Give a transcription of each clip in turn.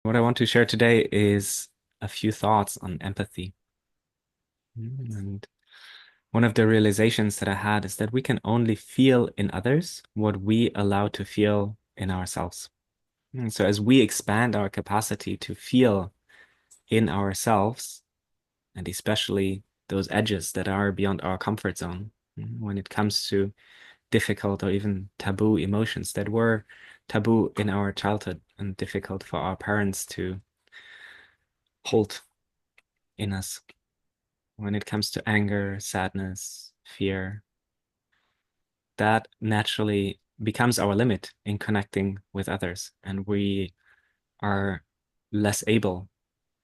What I want to share today is a few thoughts on empathy. And one of the realizations that I had is that we can only feel in others what we allow to feel in ourselves. And so as we expand our capacity to feel in ourselves, and especially those edges that are beyond our comfort zone, when it comes to difficult or even taboo emotions that were taboo in our childhood and difficult for our parents to hold in us, when it comes to anger, sadness, fear, that naturally becomes our limit in connecting with others. And we are less able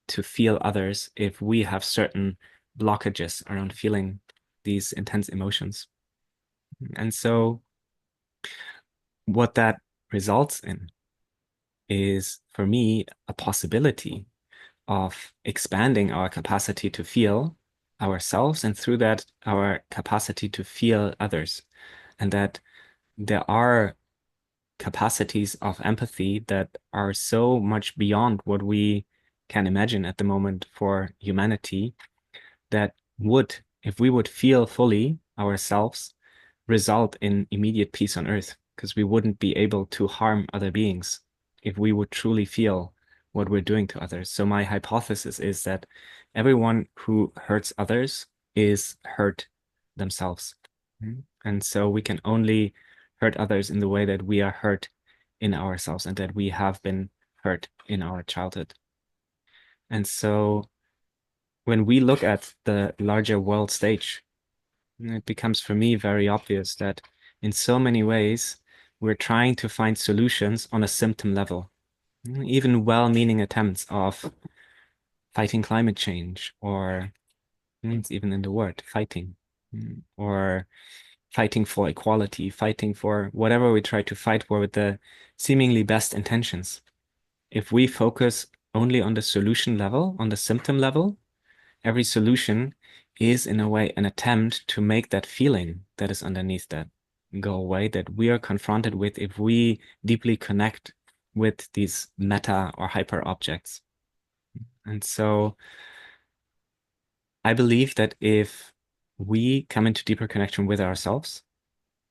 to feel others if we have certain blockages around feeling these intense emotions. And so, what that results in is, for me, a possibility of expanding our capacity to feel ourselves, and through that, our capacity to feel others. And that there are capacities of empathy that are so much beyond what we can imagine at the moment for humanity that would, if we would feel fully ourselves, result in immediate peace on earth, because we wouldn't be able to harm other beings if we would truly feel what we're doing to others. So my hypothesis is that everyone who hurts others is hurt themselves. And so we can only hurt others in the way that we are hurt in ourselves and that we have been hurt in our childhood. And so when we look at the larger world stage, it becomes for me very obvious that in so many ways, we're trying to find solutions on a symptom level. Even well-meaning attempts of fighting climate change, or it's even in the word fighting, or fighting for equality, fighting for whatever we try to fight for with the seemingly best intentions. If we focus only on the solution level, on the symptom level, every solution is in a way an attempt to make that feeling that is underneath that go away, that we are confronted with if we deeply connect with these meta or hyper objects. And so I believe that if we come into deeper connection with ourselves,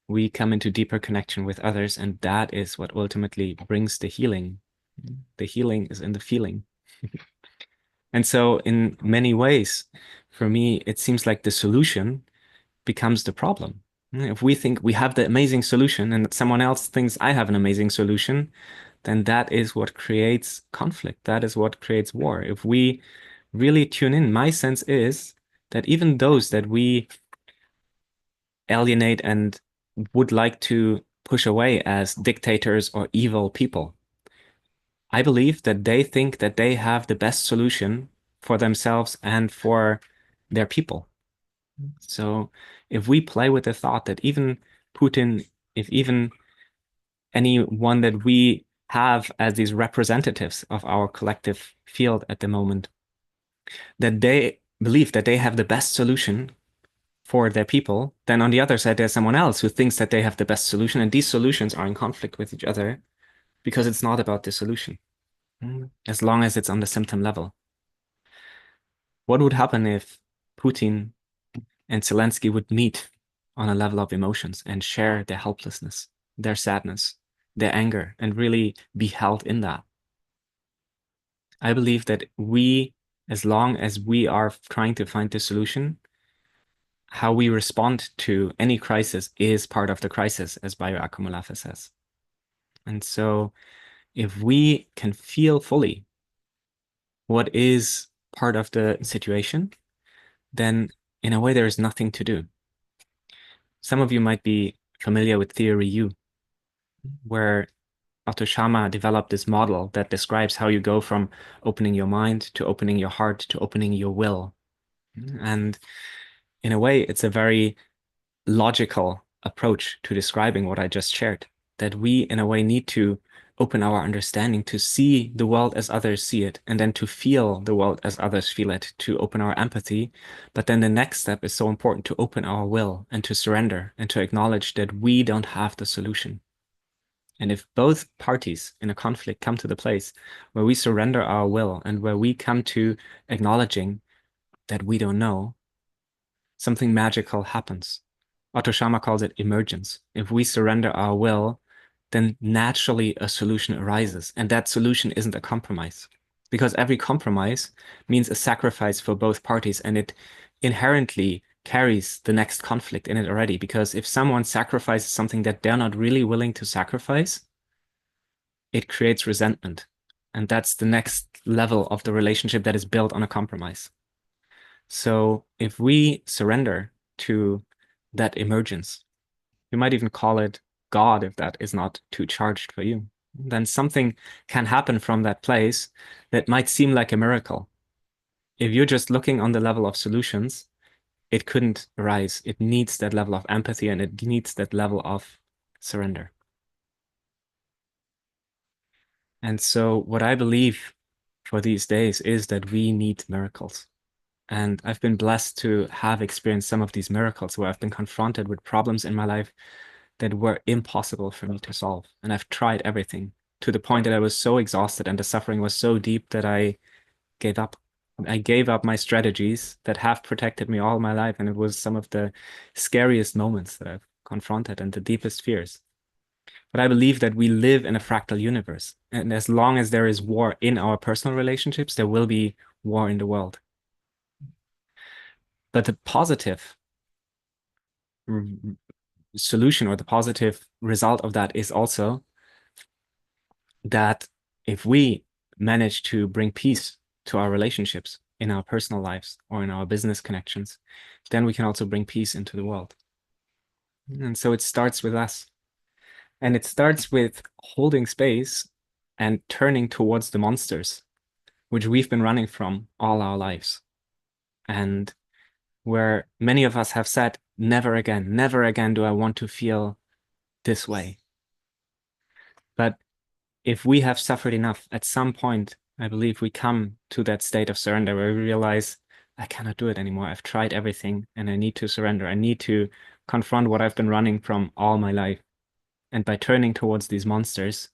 we come into deeper connection with others, and that is what ultimately brings the healing. The healing is in the feeling. And so in many ways, for me, it seems like the solution becomes the problem. If we think we have the amazing solution and someone else thinks I have an amazing solution, then that is what creates conflict. That is what creates war. If we really tune in, my sense is that even those that we alienate and would like to push away as dictators or evil people, I believe that they think that they have the best solution for themselves and for their people. So if we play with the thought that even Putin, if even anyone that we have as these representatives of our collective field at the moment, that they believe that they have the best solution for their people, then on the other side, there's someone else who thinks that they have the best solution, and these solutions are in conflict with each other because it's not about the solution, as long as it's on the symptom level. What would happen if Putin and Zelensky would meet on a level of emotions and share their helplessness, their sadness, their anger, and really be held in that? I believe that we, as long as we are trying to find the solution, how we respond to any crisis is part of the crisis, as Bayo Akomolafe says. And so if we can feel fully what is part of the situation, then in a way there is nothing to do. Some of you might be familiar with Theory U, where Otto Schama developed this model that describes how you go from opening your mind to opening your heart to opening your will. And in a way, it's a very logical approach to describing what I just shared, that we, in a way, need to open our understanding to see the world as others see it, and then to feel the world as others feel it, to open our empathy. But then the next step is so important, to open our will and to surrender and to acknowledge that we don't have the solution. And if both parties in a conflict come to the place where we surrender our will and where we come to acknowledging that we don't know, something magical happens. Otto Schama calls it emergence. If we surrender our will, then naturally a solution arises. And that solution isn't a compromise, because every compromise means a sacrifice for both parties, and it inherently carries the next conflict in it already. Because if someone sacrifices something that they're not really willing to sacrifice, it creates resentment. And that's the next level of the relationship that is built on a compromise. So if we surrender to that emergence, you might even call it God if that is not too charged for you, then something can happen from that place that might seem like a miracle. If you're just looking on the level of solutions, it couldn't arise. It needs that level of empathy and it needs that level of surrender. And so what I believe for these days is that we need miracles. And I've been blessed to have experienced some of these miracles where I've been confronted with problems in my life that were impossible for me to solve. And I've tried everything to the point that I was so exhausted and the suffering was so deep that I gave up. I gave up my strategies that have protected me all my life. And it was some of the scariest moments that I've confronted and the deepest fears. But I believe that we live in a fractal universe. And as long as there is war in our personal relationships, there will be war in the world. But the positive solution or the positive result of that is also that if we manage to bring peace to our relationships in our personal lives or in our business connections, then we can also bring peace into the world. And so it starts with us. And it starts with holding space and turning towards the monsters, which we've been running from all our lives. And where many of us have said, never again do I want to feel this way. But if we have suffered enough, at some point, I believe we come to that state of surrender where we realize, I cannot do it anymore. I've tried everything and I need to surrender. I need to confront what I've been running from all my life. And by turning towards these monsters,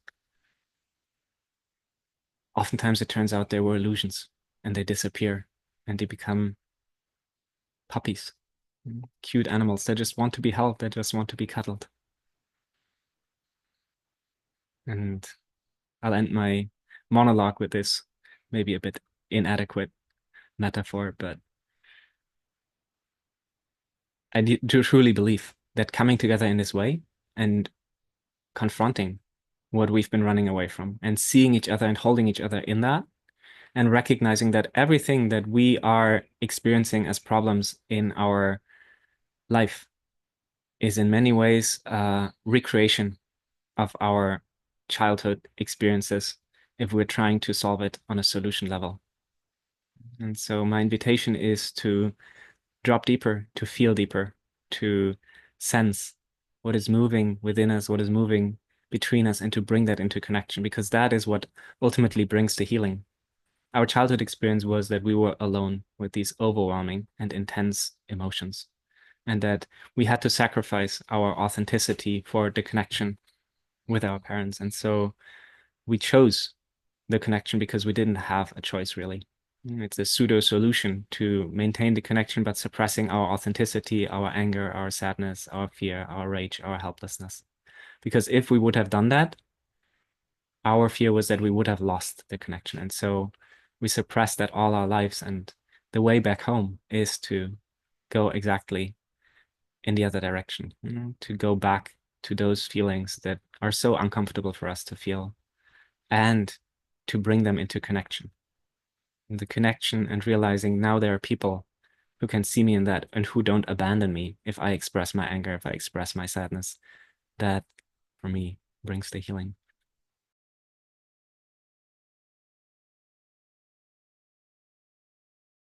oftentimes it turns out they were illusions and they disappear and they become puppies, cute animals. They just want to be held. They just want to be cuddled. And I'll end my monologue with this, maybe a bit inadequate metaphor, but I do truly believe that coming together in this way and confronting what we've been running away from and seeing each other and holding each other in that and recognizing that everything that we are experiencing as problems in our life is in many ways a recreation of our childhood experiences if we're trying to solve it on a solution level. And so my invitation is to drop deeper, to feel deeper, to sense what is moving within us, what is moving between us, and to bring that into connection, because that is what ultimately brings the healing. Our childhood experience was that we were alone with these overwhelming and intense emotions, and that we had to sacrifice our authenticity for the connection with our parents. And so we chose the connection because we didn't have a choice, really. It's a pseudo solution to maintain the connection, but suppressing our authenticity, our anger, our sadness, our fear, our rage, our helplessness. Because if we would have done that, our fear was that we would have lost the connection. And so we suppressed that all our lives. And the way back home is to go exactly in the other direction, to go back to those feelings that are so uncomfortable for us to feel and to bring them into connection. The connection and realizing now there are people who can see me in that and who don't abandon me if I express my anger, if I express my sadness, that for me brings the healing.